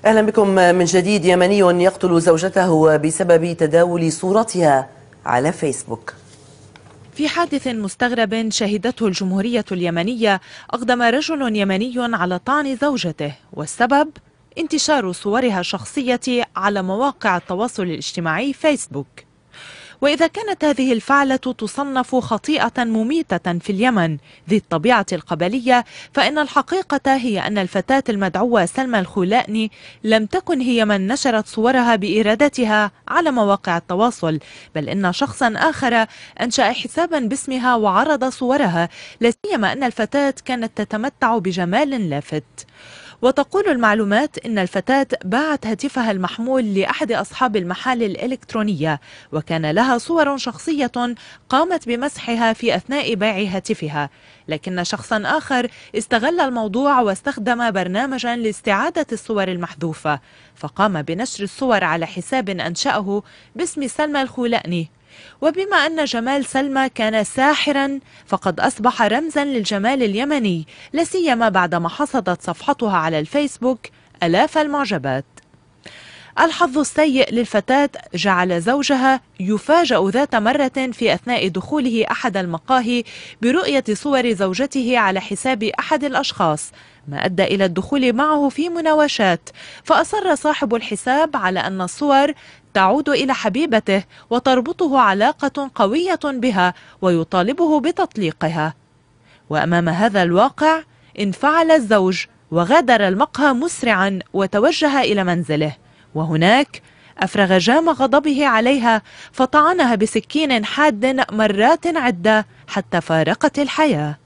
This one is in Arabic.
أهلا بكم من جديد. يمني يقتل زوجته بسبب تداول صورتها على فيسبوك. في حادث مستغرب شهدته الجمهورية اليمنية، أقدم رجل يمني على طعن زوجته، والسبب انتشار صورها الشخصية على مواقع التواصل الاجتماعي فيسبوك. وإذا كانت هذه الفعلة تصنف خطيئة مميتة في اليمن ذي الطبيعة القبلية، فإن الحقيقة هي أن الفتاة المدعوة سلمى الخولئني لم تكن هي من نشرت صورها بإرادتها على مواقع التواصل، بل إن شخصا آخر أنشأ حسابا باسمها وعرض صورها، لا سيما أن الفتاة كانت تتمتع بجمال لافت. وتقول المعلومات إن الفتاة باعت هاتفها المحمول لأحد أصحاب المحال الإلكترونية، وكان لها صور شخصية قامت بمسحها في أثناء بيع هاتفها، لكن شخصا آخر استغل الموضوع واستخدم برنامجا لاستعادة الصور المحذوفة، فقام بنشر الصور على حساب أنشأه باسم سلمى الخولئني. وبما أن جمال سلمى كان ساحرا، فقد أصبح رمزا للجمال اليمني، لاسيما بعدما حصدت صفحتها على الفيسبوك آلاف المعجبات. الحظ السيء للفتاة جعل زوجها يفاجأ ذات مرة في أثناء دخوله أحد المقاهي برؤية صور زوجته على حساب أحد الأشخاص، ما أدى إلى الدخول معه في مناوشات، فأصر صاحب الحساب على أن الصور تعود إلى حبيبته وتربطه علاقة قوية بها ويطالبه بتطليقها. وأمام هذا الواقع انفعل الزوج وغادر المقهى مسرعا وتوجه إلى منزله، وهناك أفرغ جام غضبه عليها فطعنها بسكين حاد مرات عدة حتى فارقت الحياة.